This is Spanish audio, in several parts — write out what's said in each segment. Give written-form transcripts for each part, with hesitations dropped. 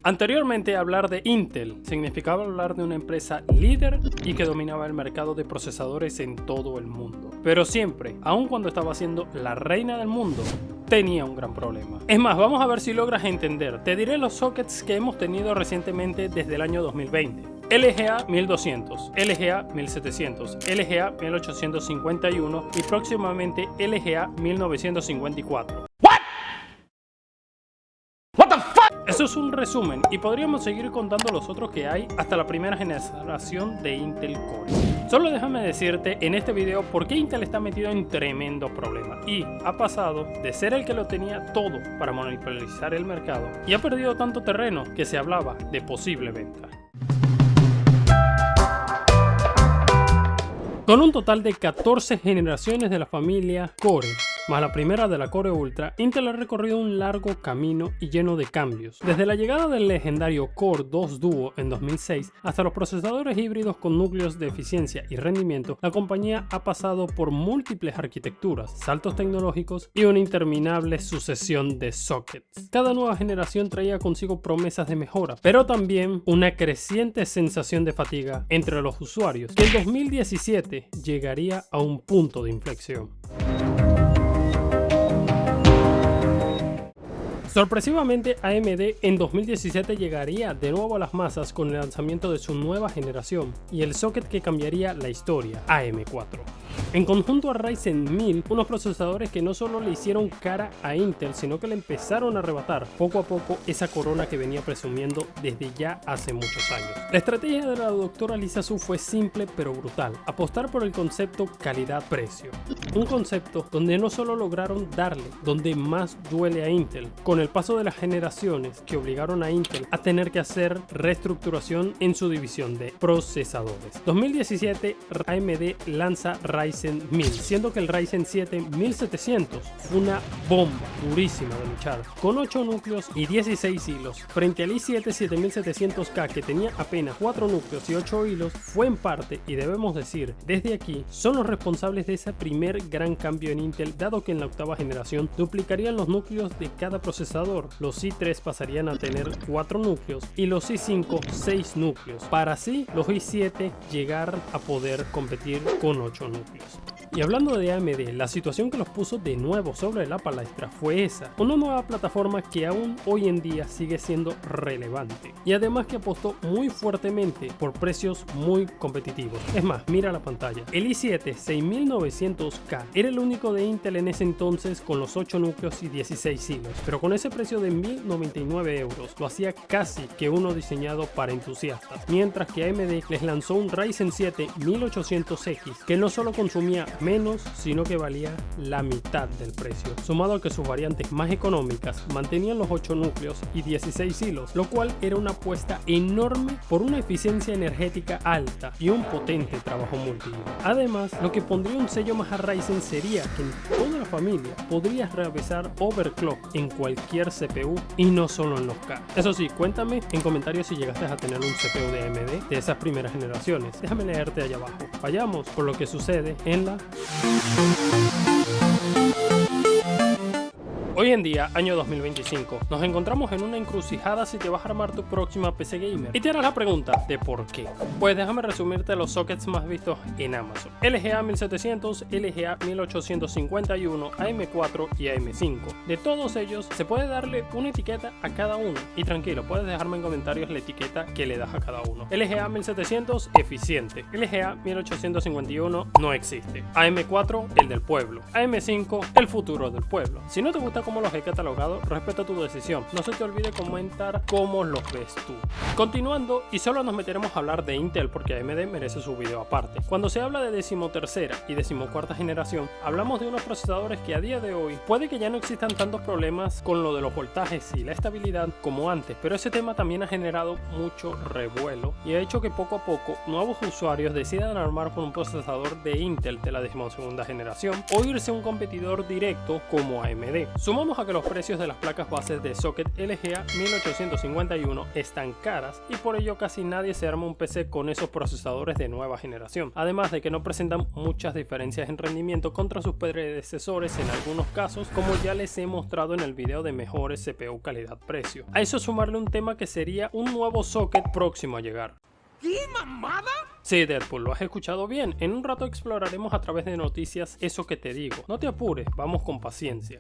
Anteriormente, hablar de Intel significaba hablar de una empresa líder y que dominaba el mercado de procesadores en todo el mundo. Pero siempre, aun cuando estaba siendo la reina del mundo, tenía un gran problema. Es más, vamos a ver si logras entender. Te diré los sockets que hemos tenido recientemente desde el año 2020. LGA 1200, LGA 1700, LGA 1851 y próximamente LGA 1954. Eso es un resumen y podríamos seguir contando los otros que hay hasta la primera generación de Intel Core. Solo déjame decirte en este video por qué Intel está metido en tremendo problema y ha pasado de ser el que lo tenía todo para monopolizar el mercado y ha perdido tanto terreno que se hablaba de posible venta. Con un total de 14 generaciones de la familia Core, más la primera de la Core Ultra, Intel ha recorrido un largo camino y lleno de cambios. Desde la llegada del legendario Core 2 Duo en 2006 hasta los procesadores híbridos con núcleos de eficiencia y rendimiento, la compañía ha pasado por múltiples arquitecturas, saltos tecnológicos y una interminable sucesión de sockets. Cada nueva generación traía consigo promesas de mejora, pero también una creciente sensación de fatiga entre los usuarios, que en 2017 llegaría a un punto de inflexión. Sorpresivamente, AMD en 2017 llegaría de nuevo a las masas con el lanzamiento de su nueva generación y el socket que cambiaría la historia, AM4. En conjunto a Ryzen 1000, unos procesadores que no solo le hicieron cara a Intel, sino que le empezaron a arrebatar poco a poco esa corona que venía presumiendo desde ya hace muchos años. La estrategia de la doctora Lisa Su fue simple pero brutal: apostar por el concepto calidad-precio. Un concepto donde no solo lograron darle donde más duele a Intel, con el paso de las generaciones que obligaron a Intel a tener que hacer reestructuración en su división de procesadores. 2017, AMD lanza Ryzen 1000, siendo que el Ryzen 7 1700 fue una bomba durísima de luchar, con 8 núcleos y 16 hilos, frente al i7 7700K que tenía apenas 4 núcleos y 8 hilos. Fue en parte, y debemos decir desde aquí, son los responsables de ese primer gran cambio en Intel, dado que en la octava generación duplicarían los núcleos de cada procesador. Los i3 pasarían a tener 4 núcleos y los i5 6 núcleos, para así los i7 llegar a poder competir con 8 núcleos. Y hablando de AMD, la situación que los puso de nuevo sobre la palestra fue esa: una nueva plataforma que aún hoy en día sigue siendo relevante y además que apostó muy fuertemente por precios muy competitivos. Es más, mira la pantalla, el i7 6900K era el único de Intel en ese entonces con los 8 núcleos y 16 hilos, pero con ese precio de 1099 euros lo hacía casi que uno diseñado para entusiastas, mientras que AMD les lanzó un Ryzen 7 1800X que no solo consumía menos, sino que valía la mitad del precio, sumado a que sus variantes más económicas mantenían los 8 núcleos y 16 hilos, lo cual era una apuesta enorme por una eficiencia energética alta y un potente trabajo multihilo. Además, lo que pondría un sello más a Ryzen sería que en toda la familia podrías realizar overclock en cualquier CPU y no solo en los K. Eso sí, cuéntame en comentarios si llegaste a tener un CPU de AMD de esas primeras generaciones. Déjame leerte allá abajo. Vayamos por lo que sucede en la... Hoy en día, año 2025, nos encontramos en una encrucijada si te vas a armar tu próxima PC gamer. Y te harás la pregunta de por qué. Pues déjame resumirte los sockets más vistos en Amazon: LGA 1700, LGA 1851, AM4 y AM5. De todos ellos, se puede darle una etiqueta a cada uno. Y tranquilo, puedes dejarme en comentarios la etiqueta que le das a cada uno. LGA 1700, eficiente. LGA 1851, no existe. AM4, el del pueblo. AM5, el futuro del pueblo. Si no te gusta cómo los he catalogado, respeto tu decisión. No se te olvide comentar cómo los ves tú. Continuando, y solo nos meteremos a hablar de Intel porque AMD merece su video aparte. Cuando se habla de decimotercera y decimocuarta generación, hablamos de unos procesadores que a día de hoy puede que ya no existan tantos problemas con lo de los voltajes y la estabilidad como antes, pero ese tema también ha generado mucho revuelo y ha hecho que poco a poco nuevos usuarios decidan armar con un procesador de Intel de la decimosegunda generación o irse a un competidor directo como AMD. Sumamos a que los precios de las placas bases de socket LGA 1851 están caras y por ello casi nadie se arma un PC con esos procesadores de nueva generación, además de que no presentan muchas diferencias en rendimiento contra sus predecesores en algunos casos, como ya les he mostrado en el video de mejores CPU calidad-precio. A eso sumarle un tema que sería un nuevo socket próximo a llegar. ¿Qué mamada? Sí, Deadpool, lo has escuchado bien. En un rato exploraremos a través de noticias eso que te digo. No te apures, vamos con paciencia.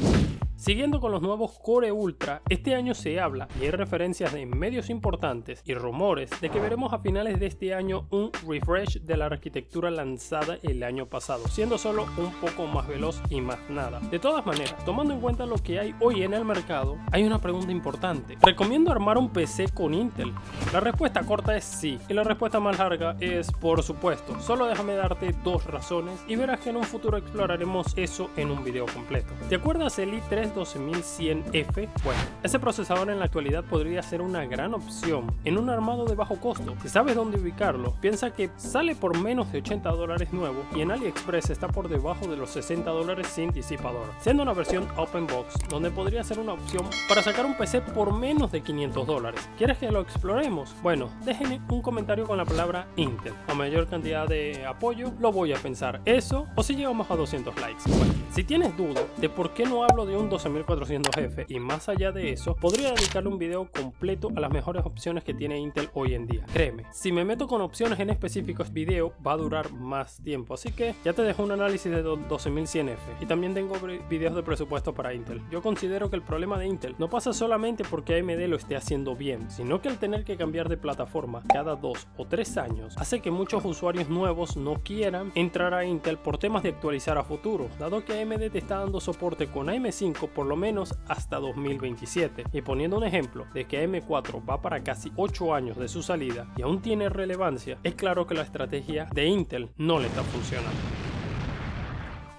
Siguiendo con los nuevos Core Ultra, este año se habla y hay referencias de medios importantes y rumores de que veremos a finales de este año un refresh de la arquitectura lanzada el año pasado, siendo solo un poco más veloz y más nada. De todas maneras, tomando en cuenta lo que hay hoy en el mercado, hay una pregunta importante. ¿Recomiendo armar un PC con Intel? La respuesta corta es sí, y la respuesta más larga es por supuesto. Solo déjame darte dos razones y verás que en un futuro exploraremos eso en un video completo. ¿Te acuerdas el i3 12100F? Bueno, ese procesador en la actualidad podría ser una gran opción en un armado de bajo costo. Si sabes dónde ubicarlo, piensa que sale por menos de $80 nuevo y en AliExpress está por debajo de los $60 sin disipador, siendo una versión open box donde podría ser una opción para sacar un PC por menos de $500. ¿Quieres que lo exploremos? Bueno, déjenme un comentario con la palabra Intel. A mayor cantidad de apoyo lo voy a pensar, eso o si llegamos a 200 likes. Bueno, si tienes duda de por qué no hablo de un 12400F y más allá de eso, podría dedicarle un video completo a las mejores opciones que tiene Intel hoy en día. Créeme, si me meto con opciones en específicos, video va a durar más tiempo, así que ya te dejo un análisis de 12100F y también tengo videos de presupuesto para Intel. Yo considero que el problema de Intel no pasa solamente porque AMD lo esté haciendo bien, sino que el tener que cambiar de plataforma cada 2 o 3 años hace que muchos usuarios nuevos no quieran entrar a Intel por temas de actualizar a futuro, dado que AMD te está dando soporte con AM5 por lo menos hasta 2027, y poniendo un ejemplo de que AM4 va para casi 8 años de su salida y aún tiene relevancia, es claro que la estrategia de Intel no le está funcionando.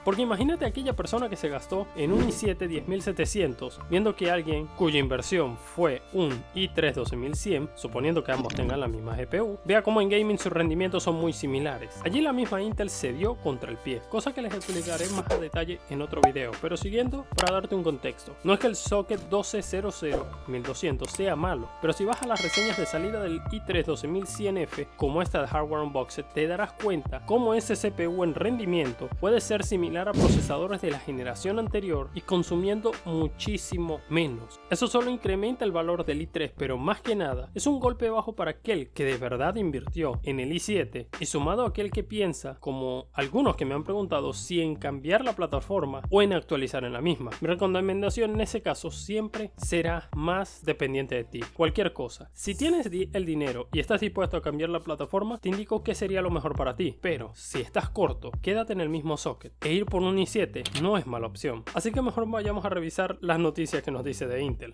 Porque imagínate aquella persona que se gastó en un i7 10700 viendo que alguien cuya inversión fue un i3 12100, suponiendo que ambos tengan la misma GPU, vea cómo en gaming sus rendimientos son muy similares. Allí la misma Intel se dio contra el pie, cosa que les explicaré más a detalle en otro video, pero siguiendo para darte un contexto. No es que el socket 1200-1200 sea malo, pero si vas a las reseñas de salida del i3 12100F como esta de Hardware Unboxed, te darás cuenta cómo ese CPU en rendimiento puede ser similar a procesadores de la generación anterior y consumiendo muchísimo menos. Eso solo incrementa el valor del i3, pero más que nada es un golpe bajo para aquel que de verdad invirtió en el i7 y sumado a aquel que piensa, como algunos que me han preguntado, si en cambiar la plataforma o en actualizar en la misma. Mi recomendación en ese caso siempre será más dependiente de ti. Cualquier cosa. Si tienes el dinero y estás dispuesto a cambiar la plataforma, te indico que sería lo mejor para ti, pero si estás corto, quédate en el mismo socket e ir por un i7 no es mala opción. Así que mejor vayamos a revisar las noticias que nos dice de Intel.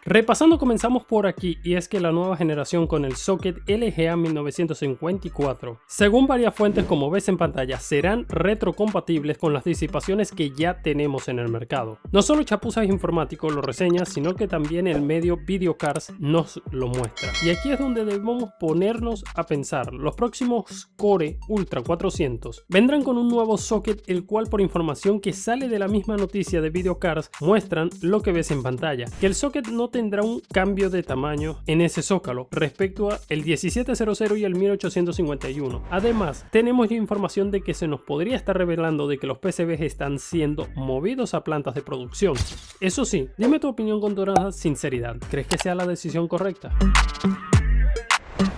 Repasando, comenzamos por aquí, y es que la nueva generación con el socket LGA 1954, según varias fuentes como ves en pantalla, serán retrocompatibles con las disipaciones que ya tenemos en el mercado. No solo Chapuzas Informáticos lo reseña, sino que también el medio Videocars nos lo muestra. Y aquí es donde debemos ponernos a pensar. Los próximos Core Ultra 400 vendrán con un nuevo socket, el cual, por información que sale de la misma noticia de Videocars, muestran lo que ves en pantalla, que el socket no tendrá un cambio de tamaño en ese zócalo respecto a el 1700 y el 1851. Además, tenemos ya información de que se nos podría estar revelando de que los PCBs están siendo movidos a plantas de producción. Eso sí, dime tu opinión con toda sinceridad. ¿Crees que sea la decisión correcta?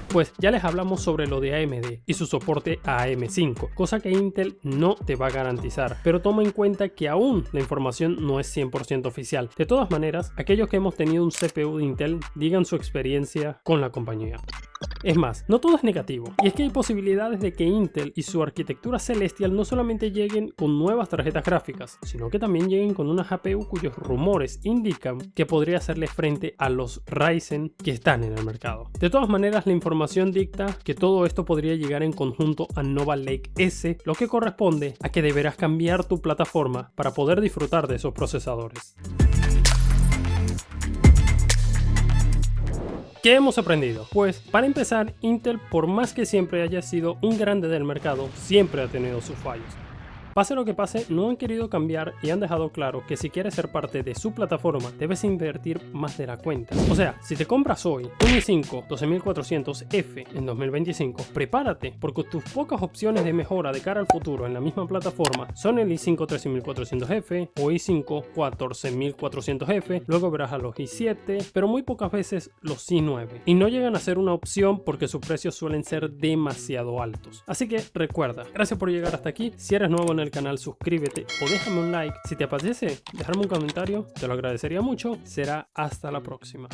Pues ya les hablamos sobre lo de AMD y su soporte a AM5, cosa que Intel no te va a garantizar, pero toma en cuenta que aún la información no es 100% oficial. De todas maneras, aquellos que hemos tenido un CPU de Intel digan su experiencia con la compañía. Es más, no todo es negativo, y es que hay posibilidades de que Intel y su arquitectura Celestial no solamente lleguen con nuevas tarjetas gráficas, sino que también lleguen con una GPU cuyos rumores indican que podría hacerle frente a los Ryzen que están en el mercado. De todas maneras, la información dicta que todo esto podría llegar en conjunto a Nova Lake S, lo que corresponde a que deberás cambiar tu plataforma para poder disfrutar de esos procesadores. ¿Qué hemos aprendido? Pues para empezar, Intel, por más que siempre haya sido un grande del mercado, siempre ha tenido sus fallos. Pase lo que pase, no han querido cambiar y han dejado claro que si quieres ser parte de su plataforma, debes invertir más de la cuenta. O sea, si te compras hoy un i5 12400F en 2025, prepárate, porque tus pocas opciones de mejora de cara al futuro en la misma plataforma son el i5 13400F o i5 14400F, luego verás a los i7, pero muy pocas veces los i9, y no llegan a ser una opción porque sus precios suelen ser demasiado altos. Así que recuerda, gracias por llegar hasta aquí. Si eres nuevo en el canal, suscríbete o déjame un like. Si te apetece dejarme un comentario, te lo agradecería mucho. Será hasta la próxima.